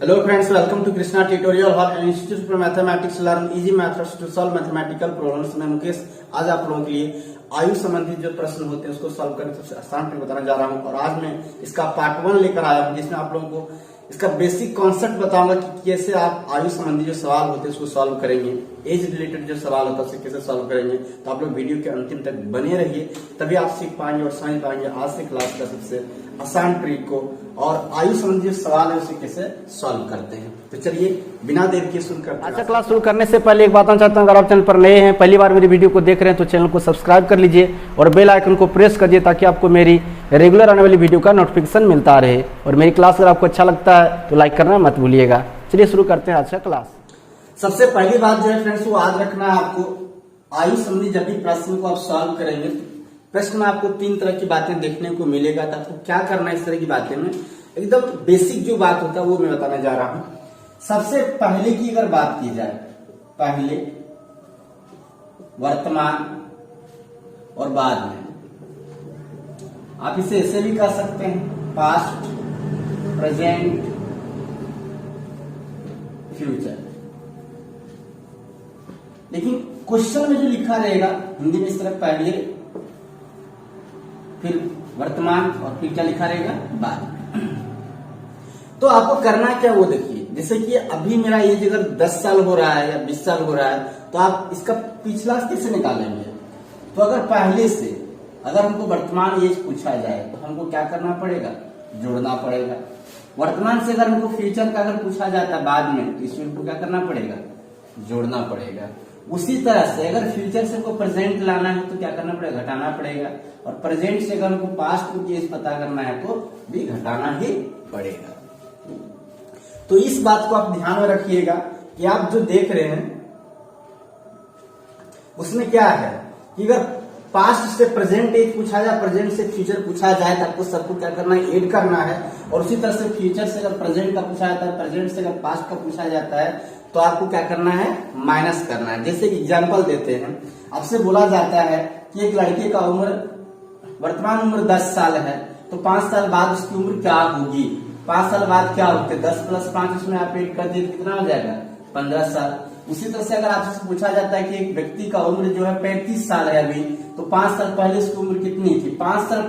Hello friends, welcome to Krishna Tutorial Hall and Institute for Mathematics. Learn easy methods to solve mathematical problems. मैं मुकेश आज आप लोगों के लिए आयु संबंधित जो प्रश्न होते हैं उसको सॉल्व करने सबसे आसान ट्रिक बताने जा रहा हूं। और आज मैं इसका पार्ट 1 लेकर आया हूं जिसमें आप लोगों को इसका बेसिक कॉन्सेप्ट बताऊंगा कि कैसे आप आयु संबंधी जो सवाल होते हैं उसको सॉल्व करेंगे। एज रिलेटेड जो सवाल होता है उसे कैसे सॉल्व करेंगे। तो आप लोग वीडियो के अंतिम तक बने रहिए, तभी आप सीख पाएंगे और समझ पाएंगे आज से क्लास का सबसे आसान ट्रिक को और आयु संबंधी जो सवाल है उसे कैसे सॉल्व करते हैं। तो चलिए बिना देर के शुरू करते हैं। अच्छा, क्लास शुरू करने से पहले एक बात बताना चाहता हूँ, अगर आप चैनल पर नए हैं, पहली बार मेरी वीडियो को देख रहे हैं तो चैनल को सब्सक्राइब कर लीजिए और बेल आइकन को प्रेस कर दीजिए ताकि आपको मेरी रेगुलर आने वाली वीडियो का नोटिफिकेशन मिलता रहे। और मेरी क्लास अगर आपको अच्छा लगता है तो लाइक करना मत भूलिएगा। चलिए शुरू करते हैं आज का क्लास। सबसे पहली बात जो है फ्रेंड्स वो याद रखना है आपको, आयु संबंधी जब भी प्रश्न को आप सॉल्व करेंगे प्रश्न में आपको 3 तरह की बातें देखने को मिलेगा। तो आपको क्या करना है इस तरह की बातें में, एकदम बेसिक जो बात होता है वो मैं बताने जा रहा हूं। सबसे पहले की अगर बात की जाए, पहले, वर्तमान और बाद में, आप इसे ऐसे भी कर सकते हैं, पास्ट, प्रेजेंट, फ्यूचर। लेकिन क्वेश्चन में जो लिखा रहेगा हिंदी में इस तरह पहले, फिर वर्तमान और फिर क्या लिखा रहेगा, बाद। तो आपको करना क्या वो देखिए, जैसे कि अभी मेरा एज अगर 10 साल हो रहा है या 20 साल हो रहा है तो आप इसका पिछला कैसे निकालेंगे। तो अगर पहले से अगर हमको वर्तमान एज पूछा जाए तो हमको क्या करना पड़ेगा, जोड़ना पड़ेगा। वर्तमान से अगर हमको फ्यूचर का अगर पूछा जाता है बाद में तो इसमें हमको क्या करना पड़ेगा, जोड़ना पड़ेगा। उसी तरह से अगर फ्यूचर से हमको प्रेजेंट लाना है तो क्या करना पड़ेगा, घटाना पड़ेगा। और प्रेजेंट से अगर हमको पास्ट की एज पता करना है तो भी घटाना ही पड़ेगा। तो इस बात को आप ध्यान में रखिएगा कि आप जो देख रहे हैं उसमें क्या है कि अगर पास्ट से प्रेजेंट एज पूछा जाए, प्रेजेंट से फ्यूचर पूछा जाए तो आपको सबको क्या करना है, ऐड करना है। और उसी तरह से फ्यूचर से अगर प्रेजेंट का पूछा जाता है, प्रेजेंट से अगर पास्ट का पूछा जाता है तो आपको क्या करना है, माइनस करना है। जैसे एग्जांपल देते हैं, आपसे बोला जाता है कि एक लड़के का उम्र वर्तमान उम्र 10 साल है तो 5 साल बाद उसकी उम्र क्या होगी। 5 साल बाद क्या होते, 10 + 5 उसमें आप ऐड कर दिए कितना हो जाएगा, 15 साल। उसी तरह से अगर आपसे पूछा जाता है कि एक व्यक्ति का उम्र जो है 35 साल है अभी, तो 5 साल पहले उसकी उम्र कितनी थी। 5 साल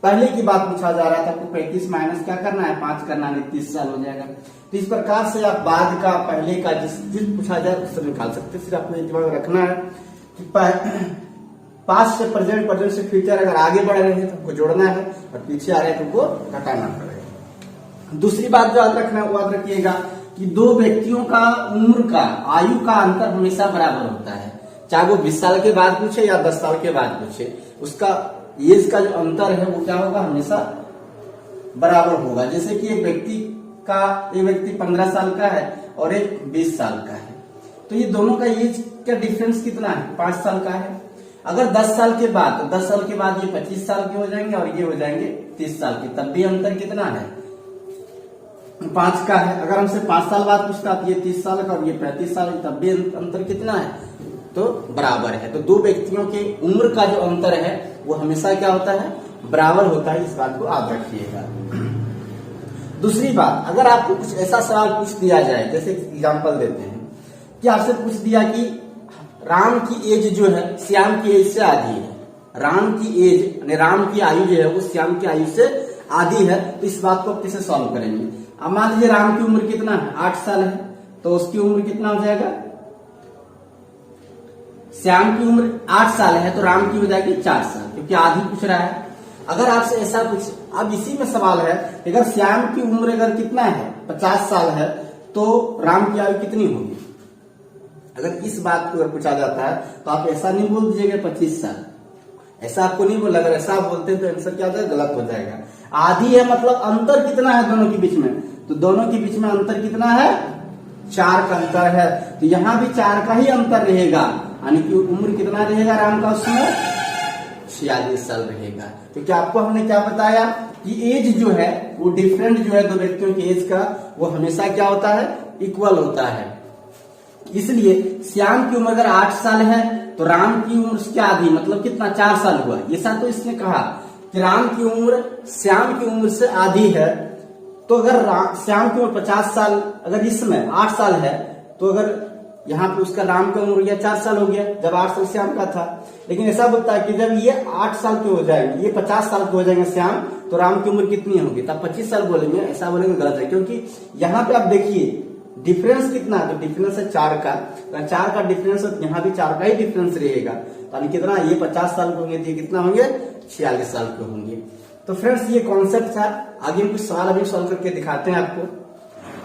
पहले की बात पूछा जा रहा था, आपको 35 माइनस क्या करना है, 5 करना है, 30 साल हो जाएगा। तो इस प्रकार से आप बाद का, पहले का जिस पूछा जाए उससे निकाल सकते हैं। सिर्फ आपको दिमाग में रखना है कि पास्ट से प्रेजेंट, प्रेजेंट से फ्यूचर अगर आगे बढ़ रहे हैं तो हमको जोड़ना है और पीछे आ रहे हैं तो हमको घटाना पड़ेगा। दूसरी बात जो याद रखना है वो याद रखिएगा कि दो व्यक्तियों का उम्र का, आयु का अंतर हमेशा बराबर होता है। चाहे वो 20 साल के बाद पूछे या 10 साल के बाद पूछे, उसका एज का जो अंतर है वो क्या होगा, हमेशा बराबर होगा। जैसे कि एक व्यक्ति 15 साल का है और एक 20 साल का है, तो ये दोनों का एज का डिफरेंस कितना है, 5 साल का है। अगर 10 साल के बाद, तो 10 साल के बाद ये 25 साल के हो जाएंगे और ये हो जाएंगे 30 साल के, तब भी अंतर कितना है, 5 का है। अगर हमसे 5 साल बाद पूछता तो ये 30 साल का और ये 35 साल, तब भी अंतर कितना है, तो बराबर है। तो दो व्यक्तियों के उम्र का जो अंतर है वो हमेशा क्या होता है, बराबर होता है। इस बात को याद रखिएगा। दूसरी बात, अगर आपको कुछ ऐसा सवाल पूछ दिया जाए, जैसे एग्जांपल देते हैं कि आपसे पूछ दिया कि राम की एज जो है श्याम की एज से आधी है। राम की एज यानी राम की आयु जो है वो श्याम की आयु से आधी है। तो इस बात को आप कैसे सॉल्व करेंगे। अब मान लीजिए राम की उम्र कितना है, 8 साल है, तो उसकी उम्र कितना हो जाएगा, श्याम की उम्र 8 साल है तो राम की हो जाएगी 4 साल, क्योंकि आधी पूछ रहा है। अगर आपसे ऐसा कुछ, अब इसी में सवाल है अगर श्याम की उम्र अगर कितना है, 50 साल है, तो राम की आयु कितनी होगी। अगर इस बात को अगर पूछा जाता है तो आप ऐसा नहीं बोल दीजिएगा 25 साल, ऐसा आपको नहीं बोला। अगर ऐसा आप बोलते हैं तो आंसर क्या हो जाएगा, गलत हो जाएगा। आधी है मतलब अंतर कितना है दोनों के बीच में, तो दोनों के बीच में अंतर कितना है, 4 का अंतर है। तो यहाँ भी 4 का ही अंतर रहेगा, यानी कि उम्र कितना रहेगा राम का, उसमें 46 साल रहेगा। तो क्या आपको हमने क्या बताया कि एज जो है वो डिफरेंट जो है दो व्यक्तियों की एज का वो हमेशा क्या होता है, इक्वल होता है। इसलिए श्याम की उम्र अगर 8 साल है तो राम की उम्र उसके आधी, मतलब कितना, 4 साल हुआ। ये सब तो इसने कहा कि राम की उम्र श्याम की उम्र से आधी है, तो अगर श्याम की उम्र 50 साल, अगर इसमें 8 साल है, तो अगर यहाँ पे उसका राम का उम्र गया 4 साल हो गया, जब 8 साल श्याम का था। लेकिन ऐसा बोलता है कि जब ये 8 साल के हो जाएंगे, ये 50 साल के हो जाएंगे श्याम, तो राम की उम्र कितनी होगी, तब 25 साल बोलेंगे। ऐसा बोलेंगे गलत है, क्योंकि यहाँ पे आप देखिए डिफरेंस कितना है, तो डिफरेंस है 4 का, 4 का डिफरेंस, यहाँ भी 4 का ही डिफरेंस रहेगा। तो कितना, ये 50 साल के होंगे, तो ये कितना होंगे, 46 साल के होंगे। तो फ्रेंड्स ये कॉन्सेप्ट था। आगे हम कुछ सवाल अभी सॉल्व करके दिखाते हैं आपको।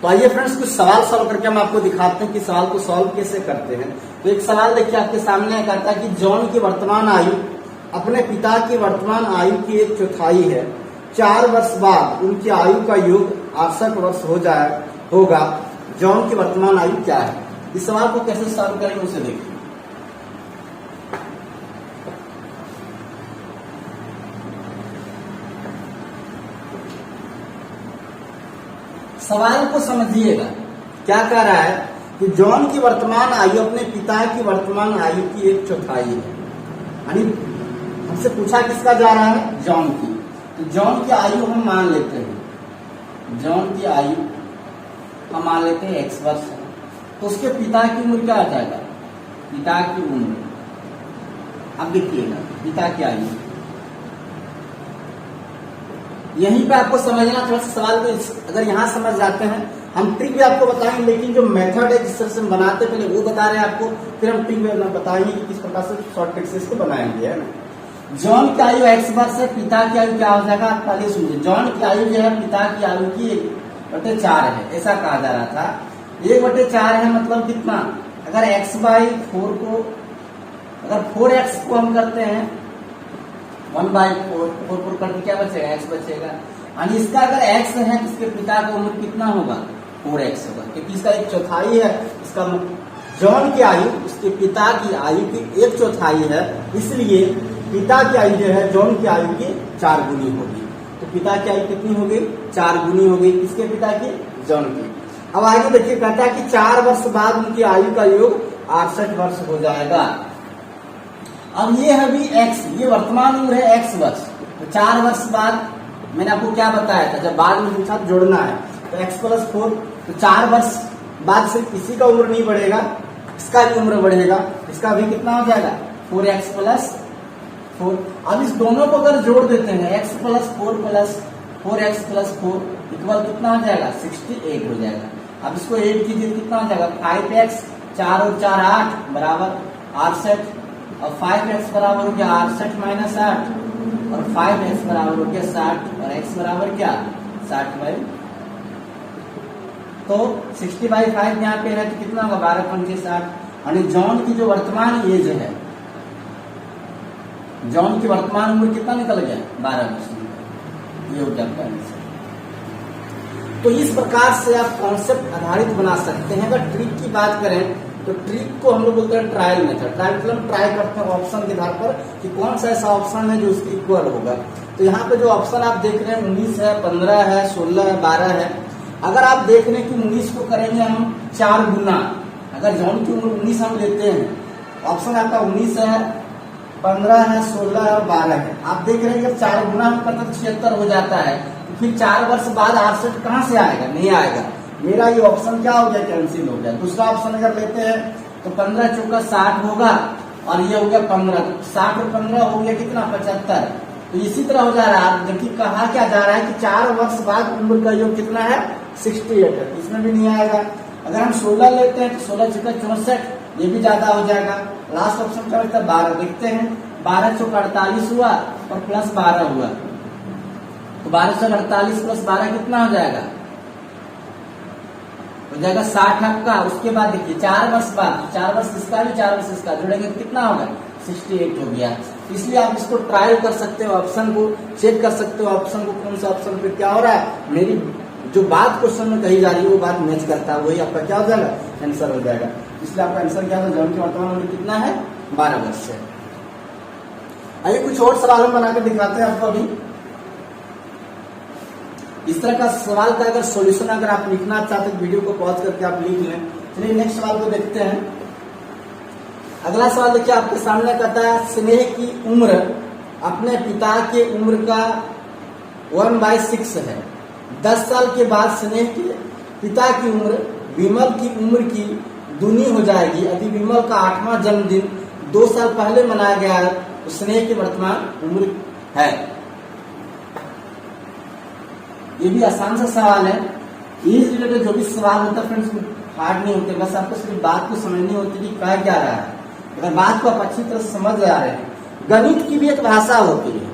तो आइए फ्रेंड्स कुछ सवाल सॉल्व करके हम आपको दिखाते हैं कि सवाल को सॉल्व कैसे करते हैं। तो एक सवाल देखिए आपके सामने कहता है कि जॉन की वर्तमान आयु अपने पिता की वर्तमान आयु की 1/4 है। 4 वर्ष बाद उनकी आयु का योग 68 वर्ष होगा। जॉन की वर्तमान आयु क्या है? इस सवाल को कैसे सॉल्व करेंगे उसे देखिए। सवाल को समझिएगा, क्या कह रहा है कि जॉन की वर्तमान आयु अपने पिता की वर्तमान आयु की 1/4 है। यानी हमसे पूछा किसका जा रहा है, जॉन की। तो जॉन की आयु हम मान लेते हैं, जॉन की आयु हम मान लेते हैं x वर्ष है। तो उसके पिता की उम्र क्या आ जाएगा, पिता की उम्र, अब देखिएगा पिता की आयु, यहीं पे आपको समझना थोड़ा सा सवाल को। अगर यहाँ समझ जाते हैं, हम ट्रिक भी आपको बताएंगे, लेकिन जो मेथड है जिस तरह से हम बनाते पहले वो बता रहे हैं आपको, फिर हम ट्रिक भी बताएंगे कि किस प्रकार से शॉर्ट ट्रिक से इसको बनाएंगे, है ना। जॉन की आयु x वर्ष है, पिता की आयु क्या हो जाएगा, आप पहले सुनिए। जॉन की आयु जो है पिता की आयु की 1/4 है, ऐसा कहा जा रहा था। 1/4 है मतलब कितना, अगर x/4 को, अगर 4x को हम करते हैं 1/4, 4 करके क्या बचेगा, x बचेगा। यानी इसका अगर x है तो इसके पिता का उम्र कितना होगा, 4x होगा, क्योंकि इसका 1/4 है। इसका जॉन की आयु उसके पिता की आयु की 1/4 है, इसलिए पिता की आयु जो है जॉन की आयु की 4 गुनी होगी। तो पिता की आयु कितनी होगी, 4 गुनी होगी इसके पिता की, जॉन की। अब आगे देखिए, कहता है कि 4 वर्ष बाद उनकी आयु का योग 68 वर्ष हो जाएगा। अब ये है भी x, ये वर्तमान उम्र है x वर्ष। तो 4 वर्ष बाद मैंने आपको क्या बताया था, जब बाद में पूछा जोड़ना है, तो x+4, तो 4 वर्ष बाद सिर्फ इसी का उम्र नहीं बढ़ेगा, इसका भी उम्र बढ़ेगा। इसका भी कितना हो जाएगा, 4x+4। अब इस दोनों को अगर जोड़ देते हैं, x+4+4x+4 इक्वल कितना हो जाएगा, 68 हो जाएगा। अब इसको 8 कीजिए, कितना हो जाएगा, 5x, 4 और 4 8 बराबर 68, और 5x बराबर हो गया 68 - 8, और 5x बराबर हो गया 60, और x बराबर क्या, 60/। तो 60/5 यहाँ पे है, तो कितना होगा, 12×5 = 60। यानी जॉन की जो वर्तमान एज है, जॉन की वर्तमान उम्र कितना निकल गया, 12 वर्ष। ये हो जाता है। तो इस प्रकार से आप कॉन्सेप्ट आधारित बना सकते हैं। अगर ट्रिक की बात करें तो ट्रिक को हम लोग बोलते हैं ट्रायल मेथड। ट्रायल मतलब ट्राई करते हैं ऑप्शन के आधार पर कि कौन सा ऐसा ऑप्शन है जो उसके इक्वल होगा। तो यहाँ पे जो ऑप्शन आप देख रहे हैं 19 है, 15 है, 16 है, 12 है। अगर आप देख रहे हैं कि 19 को करेंगे हम 4 गुना, अगर जॉन की उम्र 19 हम लेते हैं, ऑप्शन आपका 19 है, 15 है, 16 है, 12 है। आप देख रहे हैं जब 4 गुना हम करते हैं 76 हो जाता है। तो फिर 4 वर्ष बाद 68 कहाँ से आएगा, नहीं आएगा। मेरा ये ऑप्शन क्या हो गया, कैंसिल हो गया। दूसरा ऑप्शन अगर लेते हैं तो 15 × 60 होगा, और ये हो गया 15, 60 और 15 हो गया कितना, 75। तो इसी तरह हो जा रहा है, जबकि कहा क्या जा रहा है कि 4 वर्ष बाद उम्र का योग कितना है, 68 है, इसमें भी नहीं आएगा। अगर हम 16 लेते हैं तो 16 × 64, ये भी ज्यादा हो जाएगा। लास्ट ऑप्शन क्या होता है, 12 देखते हैं, 12 × 48 हुआ और +12 हुआ, तो 12 × 48 + 12 कितना हो जाएगा, हो जाएगा 60 आपका। उसके बाद देखिए 4 वर्ष बाद, 4 वर्ष इसका भी 4 वर्ष इसका जोड़ेंगे तो कितना होगा, 68 हो गया। इसलिए आप इसको ट्रायल कर सकते हो, ऑप्शन को चेक कर सकते हो, ऑप्शन को कौन सा ऑप्शन पे क्या हो रहा है, मेरी जो बात क्वेश्चन में कही जा रही है वो बात मैच करता है, वही आपका क्या हो जाएगा, आंसर हो जाएगा। इसलिए आपका आंसर क्या होगा, जॉन की वर्तमान उम्र कितना है, 12 वर्ष है। आइए कुछ और सवाल हम बनाकर दिखाते हैं आपको। अभी इस तरह का सवाल का अगर सॉल्यूशन अगर आप लिखना चाहते हैं वीडियो को पॉज करके आप लिख लें। चलिए नेक्स्ट सवाल को देखते हैं। अगला सवाल देखिए आपके सामने कहता है, स्नेह की उम्र अपने पिता के उम्र का 1/6 है। 10 साल के बाद स्नेह के पिता की उम्र विमल की उम्र की दूनी हो जाएगी। यदि विमल का 8वां जन्मदिन 2 साल पहले मनाया गया है तो स्नेह की वर्तमान उम्र है। ये भी आसान सा सवाल है। इस रिलेटेड जो भी सवाल होता है फ्रेंड्स हार्ड नहीं होते, बस आपको सिर्फ बात को समझनी होती है कि कह क्या रहा है। अगर बात को आप अच्छी तरह से समझ जा रहे हैं, गणित की भी एक भाषा होती है,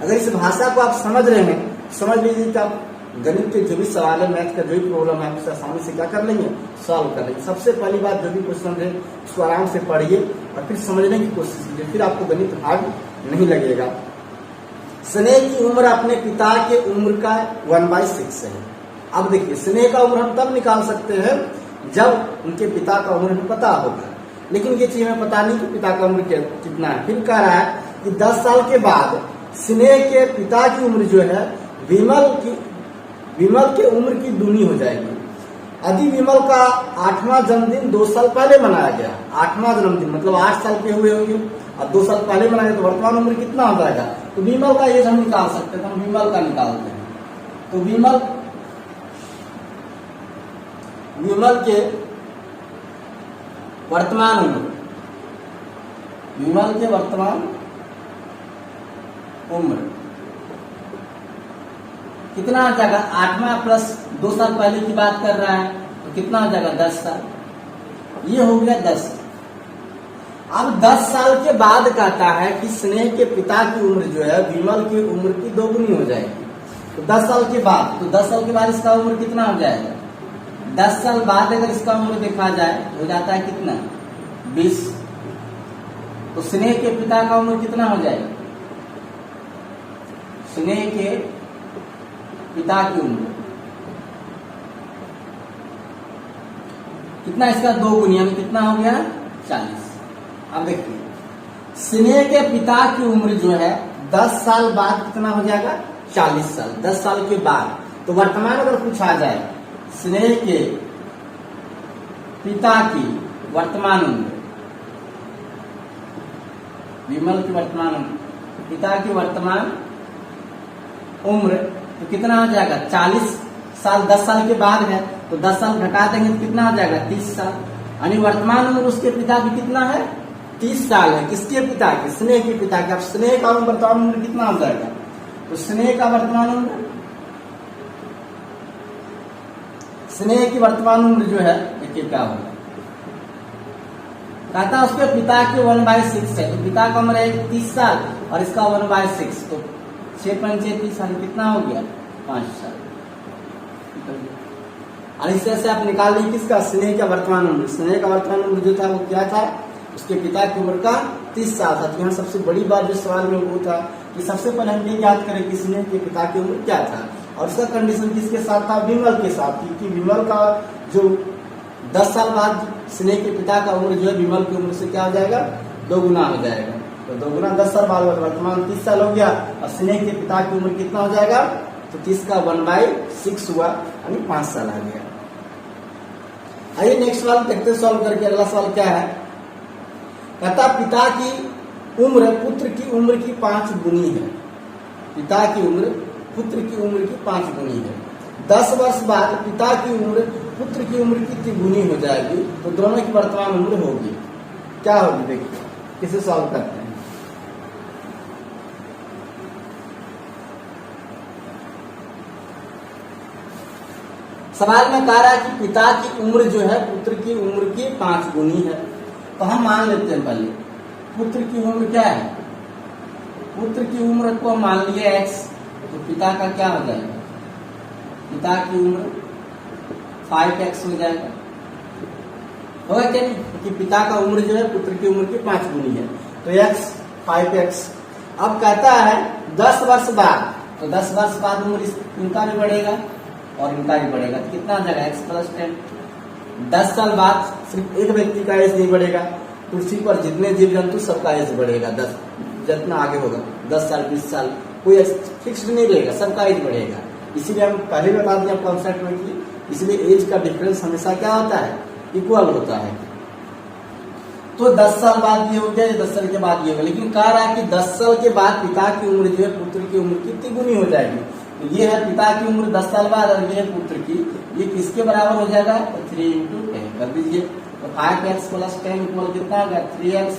अगर इस भाषा को आप समझ रहे हैं, समझ लीजिए कि आप गणित के जो भी सवाल है, मैथ का जो भी प्रॉब्लम है, उसे आसानी से क्या कर लेंगे, सॉल्व कर लेंगे। सबसे पहली बात जो भी क्वेश्चन है उसको आराम से पढ़िए और फिर समझने की कोशिश कीजिए, फिर आपको गणित हार्ड नहीं लगेगा। स्नेह की उम्र अपने पिता के उम्र का 1/6 है। अब देखिए स्नेह का उम्र हम तब निकाल सकते हैं जब उनके पिता का उम्र हमें पता होगा, लेकिन ये चीज हमें पता नहीं कि पिता का उम्र कितना है। फिर कह रहा है कि 10 साल के बाद स्नेह के पिता की उम्र जो है विमल के उम्र की दूनी हो जाएगी। यदि विमल का 8वां जन्मदिन 2 साल पहले मनाया गया, 8वां जन्मदिन मतलब 8 साल के हुए होंगे और 2 साल पहले मनाया गया, तो वर्तमान उम्र कितना हो जाएगा? तो विमल का एज हम निकाल सकते हैं, तो हम विमल का निकालते हैं। तो विमल के वर्तमान उम्र, विमल के वर्तमान उम्र कितना आ जाएगा? 8वां प्लस 2 साल पहले की बात कर रहा है तो कितना हो जाएगा? 10 साल। ये हो गया 10। अब 10 साल के बाद कहता है कि स्नेह के पिता की उम्र जो है विमल की उम्र की दोगुनी हो जाएगी। तो 10 साल के बाद, तो 10 साल के बाद इसका उम्र कितना हो जाएगा? 10 साल बाद अगर इसका उम्र देखा जाए तो हो जाता है कितना? 20। तो स्नेह के पिता का उम्र कितना हो जाएगा? स्नेह के पिता की उम्र कितना? इसका 2 गुना में कितना हो गया? 40। अब देखिए स्नेह के पिता की उम्र जो है 10 साल बाद कितना हो जाएगा? 40 साल। 10 साल के बाद तो वर्तमान अगर पूछा जाए स्नेह के पिता की वर्तमान उम्र, विमल की वर्तमान उम्र, पिता की वर्तमान उम्र तो कितना हो जाएगा? 40 साल। 10 साल के बाद है तो 10 साल घटा देंगे तो कितना हो जाएगा? 30 साल। यानी वर्तमान उम्र उसके पिता की कितना है? 30 साल है। किसके पिता की? स्नेह के पिता की। अब स्नेह का वर्तमान उम्र कितना हो जाएगा? तो स्नेह का वर्तमान उम्र, स्नेह की वर्तमान उम्र जो है देखिए क्या होगा, कहता है उसके पिता की 1/6 है। तो पिता का उम्र है 30 साल और इसका 1/6, तो 6 × 6 30 साल, कितना हो गया? 5 साल। और इस तरह से आप निकाल लें किसका? स्नेह का वर्तमान उम्र। स्नेह का वर्तमान उम्र जो था वो क्या था? उसके पिता की उम्र का 30 साल था। तो यहाँ सबसे बड़ी बात जो सवाल में वो था कि सबसे पहले हम ये याद करें कि स्नेह के पिता की उम्र क्या था, और उसका कंडीशन किसके साथ था? विमल के साथ थी कि विमल का जो 10 साल बाद स्नेह के पिता का उम्र जो है विमल की उम्र से क्या हो जाएगा? 2 गुना हो जाएगा। तो 2 गुना 10 साल बाद वर्तमान 30 साल हो गया और स्नेह के पिता की उम्र कितना हो जाएगा? तो 30 का 1/6 हुआ, यानी 5 साल आ गया। आइए नेक्स्ट सवाल देखते हैं सॉल्व करके। अगला सवाल क्या है? कहता पिता की उम्र पुत्र की उम्र की 5 गुनी है। पिता की उम्र पुत्र की उम्र की 5 गुनी है। 10 वर्ष बाद पिता की उम्र पुत्र की उम्र की तिगुनी हो जाएगी, तो दोनों की वर्तमान उम्र होगी। क्या होगी देखिए, किसे सॉल्व करते हैं। सवाल में कह रहा है कि पिता की उम्र जो है पुत्र की उम्र की 5 गुनी है। तो हम मान लेते हैं पहले पुत्र की उम्र क्या है? पुत्र की उम्र को हम मान लिए x, तो पिता का क्या हो जाएगा? पिता की उम्र 5x हो जाएगा। होगा क्या नहीं? कि पिता का उम्र जो है पुत्र की उम्र की 5 गुनी है, तो x 5x। अब कहता है 10 वर्ष बाद, तो 10 वर्ष बाद उम्र इनका भी बढ़ेगा और इनका भी बढ़ेगा, तो कितना आ जाएगा? x + 10। 10 साल बाद सिर्फ एक व्यक्ति का एज नहीं बढ़ेगा, पृथ्वी पर जितने जीव जंतु सबका एज बढ़ेगा। 10 जितना आगे होगा 10 साल 20 साल कोई फिक्स्ड नहीं रहेगा, सबका एज बढ़ेगा। इसीलिए हम पहले बता दिया कॉन्सेप्ट में कि इसलिए एज का डिफरेंस हमेशा क्या होता है? इक्वल होता है। तो 10 साल बाद ये हो गया, 10 साल के बाद ये होगा। लेकिन कह रहा है कि 10 साल के बाद पिता की उम्र जो है पुत्र की उम्र की तिगुनी हो जाएगी। तो ये है पिता की उम्र 10 साल बाद और ये है पुत्र की, ये किसके बराबर हो जाएगा? तो 3 × 10 कर दीजिए। तो 5x + 10 इक्वल कितना आ गया? 3x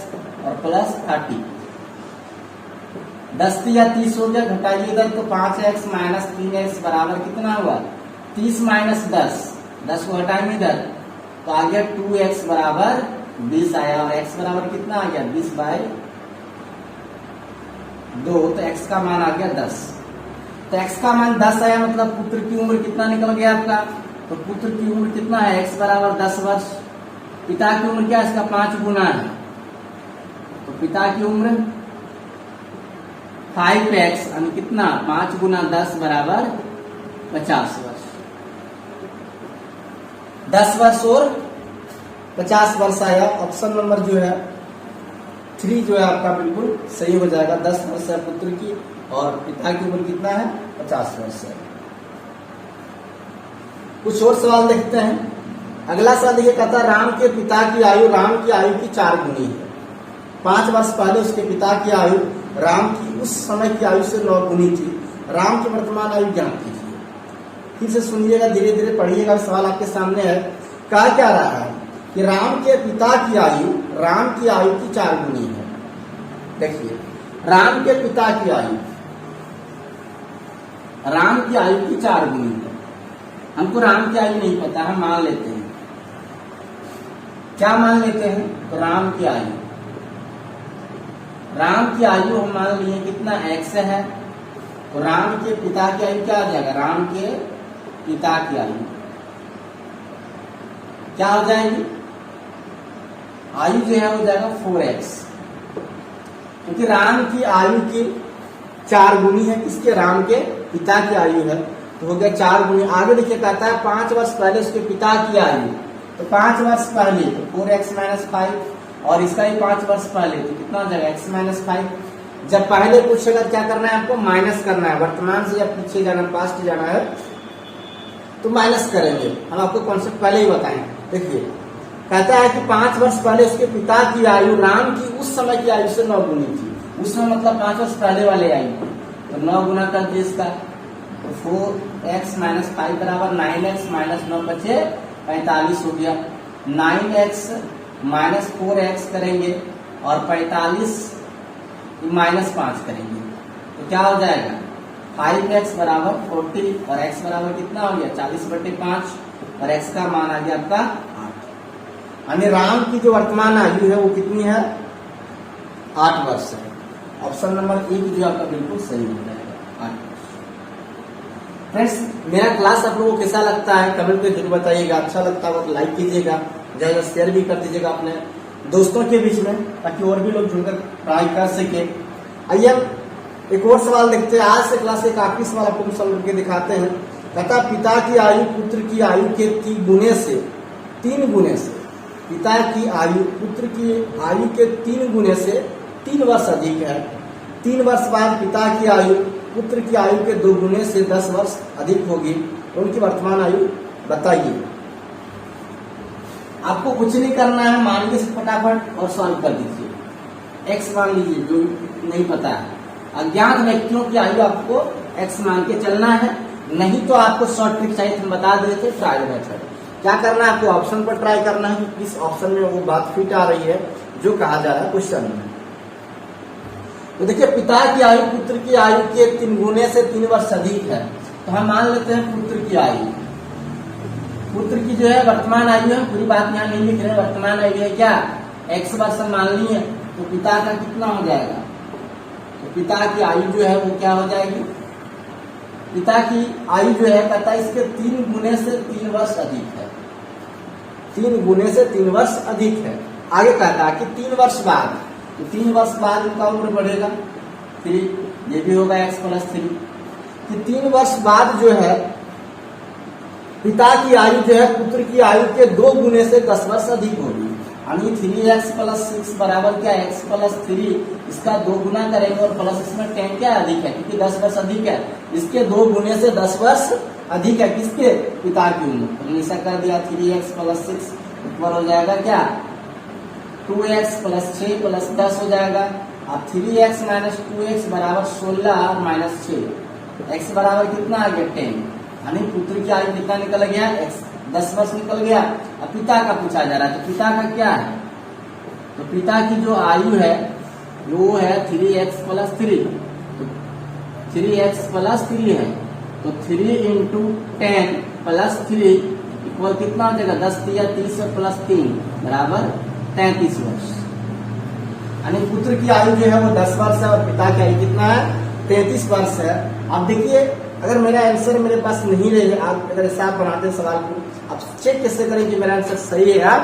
और प्लस 30। 10 × 30 हो गया, घटाइए इधर तो 5x - 3x बराबर कितना हुआ? 30 - 10 को हटाएंगे इधर तो आ गया 2x बराबर 20 आया और x बराबर कितना आ गया? 20/2। तो x का मान आ गया 10। तो x का मान 10 आया, मतलब पुत्र की उम्र कितना निकल गया आपका? तो पुत्र की उम्र कितना है? x बराबर 10 वर्ष। पिता की उम्र क्या है? इसका 5 गुना है। तो पिता की उम्र 5x यानी कितना? 5 × 10 बराबर 50 वर्ष। 10 वर्ष और 50 वर्ष आया। ऑप्शन नंबर जो है 3 जो है आपका बिल्कुल सही हो जाएगा। 10 वर्ष है पुत्र की और पिता की उम्र कितना है? 50 वर्ष है। कुछ और सवाल देखते हैं। अगला सवाल देखिए, कहता है राम के पिता की आयु राम की आयु की 4 गुनी है। 5 वर्ष पहले उसके पिता की आयु राम की उस समय की आयु से 9 गुनी थी। राम की वर्तमान आयु ज्ञात कीजिए। फिर से सुनिएगा, धीरे धीरे पढ़िएगा, सवाल आपके सामने है। कहा क्या रहा है कि राम के पिता की आयु राम की आयु की 4 गुनी है। देखिए, राम के पिता की आयु राम की आयु की 4 गुनी है। हमको राम की आयु नहीं पता, हम मान लेते हैं। क्या मान लेते हैं? तो राम की आयु हम मान लिए कितना? x है। तो राम के पिता की आयु क्या आ जाएगा? राम के पिता की आयु क्या हो जाएगी? आयु जो है हो जाएगा 4x, क्योंकि राम की आयु की 4 गुनी है। किसके? राम के पिता की आयु है, तो हो गया 4 गुनी। आगे देखिए, कहता है 5 वर्ष पहले उसके पिता की आयु। तो 5 वर्ष पहले तो 4x - 5 और इसका ही 5 वर्ष पहले तो कितना हो जाएगा? x - 5। जब पहले पूछेगा क्या करना है? आपको माइनस करना है। वर्तमान से जब पीछे जाना, पास्ट जाना है तो माइनस करेंगे। हम आपको कॉन्सेप्ट पहले ही बताएं। देखिए, कहता है कि 5 वर्ष पहले उसके पिता की आयु राम की उस समय की आयु से 9 गुनी थी। उसमें मतलब 5 वर्ष पहले वाले आयु, तो 9 गुना कर दिए इसका। तो 4x - 5 बराबर 9x - 9 बचे 45 हो गया। 9x - 4x करेंगे और 45 -5 करेंगे तो क्या हो जाएगा? 5x बराबर 40 और x बराबर कितना हो गया? 40/5 और x का मान आ गया आपका 8। यानी राम की जो वर्तमान आयु है वो कितनी है? 8 वर्ष है। ऑप्शन नंबर 1 जो आपका बिल्कुल सही हो जाएगा, 8 वर्ष। फ्रेंड्स, मेरा क्लास आप लोगों को कैसा लगता है कमेंट में जरूर बताइएगा। अच्छा लगता है तो लाइक कीजिएगा, ज्यादा शेयर भी कर दीजिएगा अपने दोस्तों के बीच में, ताकि और भी लोग जुड़कर पढ़ाई कर सके। आइए एक और सवाल देखते हैं। आज से क्लास के आखिरी सवाल आपको सॉल्व करके दिखाते हैं। कहता पिता की आयु पुत्र की आयु के 3 गुने से पिता की आयु पुत्र की आयु के 3 गुने से 3 वर्ष अधिक है। 3 वर्ष बाद पिता की आयु पुत्र की आयु के 2 गुने से 10 वर्ष अधिक होगी। उनकी वर्तमान आयु बताइए। आपको कुछ नहीं करना है, मान लीजिए फटाफट और सॉल्व कर दीजिए। एक्स मान लीजिए, जो नहीं पता है। अज्ञात व्यक्तियों की आयु आपको एक्स मान के चलना है, नहीं तो आपको शॉर्ट ट्रिक चाहिए, हम बता देते थे ट्रायल मेथड। क्या करना है? आपको ऑप्शन पर ट्राई करना है कि इस ऑप्शन में वो बात फिट आ रही है जो कहा जा रहा है क्वेश्चन में। तो देखिए, पिता की आयु पुत्र की आयु के 3 गुने से 3 वर्ष अधिक है। तो हम मान लेते हैं पुत्र की आयु, पुत्र की जो है वर्तमान आयु है, पूरी बात यहाँ नहीं लिख रहे हैं। वर्तमान आयु है क्या? x वर्ष मान ली है, तो पिता का कितना हो जाएगा? तो पिता की आयु जो है वो क्या हो जाएगी? पिता की आयु जो है कहता है इसके 3 गुने से 3 वर्ष अधिक है। 3 गुने से 3 वर्ष अधिक है। आगे कहता है कि 3 वर्ष बाद, तो 3 वर्ष बाद उनका उम्र बढ़ेगा 3, ये भी होगा x + 3। कि 3 वर्ष बाद जो है पिता की आयु जो है पुत्र की आयु के 2 गुने से 10 वर्ष अधिक होगी। यानी 3x + 6 बराबर क्या? x + 3, इसका 2 गुना करेंगे और प्लस इसमें 10 क्या अधिक है, क्योंकि 10 वर्ष अधिक है। इसके 2 गुने से 10 वर्ष अधिक है किसके? पिता की उम्र। तो ऐसा कर दिया 3x + 6 ऊपर हो जाएगा क्या? 2x + 6 + 10 हो जाएगा। अब 3x - 2x बराबर 16 और -6, x बराबर कितना आ गया 10, यानी पुत्र की आयु कितना निकल गया x 10 वर्ष निकल गया। अब पिता का पूछा जा रहा है, तो पिता का क्या है, तो पिता की जो आयु है वो है 3x प्लस 3, तो 3x प्लस 3 है, तो 3 इंटू 10 प्लस 3 इक्वल कितना हो जाएगा 10 या 30 प्लस 3 बराबर 33 वर्ष। यानी पुत्र की आयु जो है वो 10 वर्ष है और पिता की आयु कितना है 33 वर्ष है। अब देखिए अगर मेरा आंसर मेरे पास नहीं रहे, आप अगर ऐसा आप बनाते हैं सवाल को, आप चेक कैसे करें कि मेरा आंसर सही है या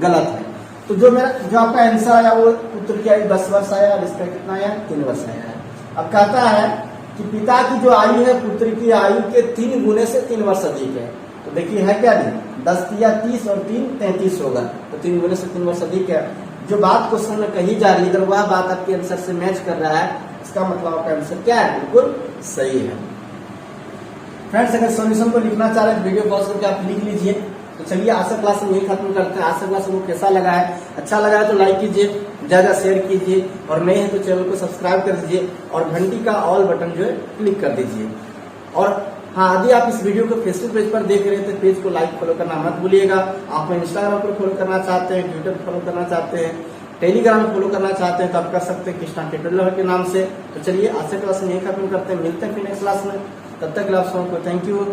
गलत है। तो जो आपका आंसर आया वो पुत्र की आयु 10 वर्ष आया और इसका कितना आया 3 वर्ष आया है। अब कहता है कि पिता की जो आयु है पुत्र की आयु के 3 गुने से 3 वर्ष अधिक है। तो देखिए है क्या नहीं, 10 या 30 और 3 33 होगा, तो 3 गुने से 3 वर्ष अधिक है। जो बात क्वेश्चन में कही जा रही है अगर वह बात आपके आंसर से मैच कर रहा है, इसका मतलब आपका आंसर क्या है, बिल्कुल सही है। फ्रेंड्स अगर सॉल्यूशन को लिखना चाह रहे हैं वीडियो पॉज करके आप लिख लीजिए। तो चलिए आज का क्लास हम यही खत्म करते हैं। आज का क्लास हमको कैसा लगा है, अच्छा लगा है तो लाइक कीजिए, ज्यादा शेयर कीजिए, और नए हैं तो चैनल को सब्सक्राइब कर दीजिए और घंटी का ऑल बटन जो है क्लिक कर दीजिए। और हाँ, यदि आप इस वीडियो को फेसबुक पेज पर देख रहे हैं तो पेज को लाइक फॉलो करना मत भूलिएगा। आप इंस्टाग्राम पर फॉलो करना चाहते हैं, ट्विटर फॉलो करना चाहते हैं, टेलीग्राम फॉलो करना चाहते हैं तो आप कर सकते हैं कृष्णा ट्यूटोरियल के नाम से। तो चलिए आज से क्लास में यही खत्म करते हैं, मिलते हैं फिर नेक्स्ट क्लास में। तब तक आप सबको थैंक यू।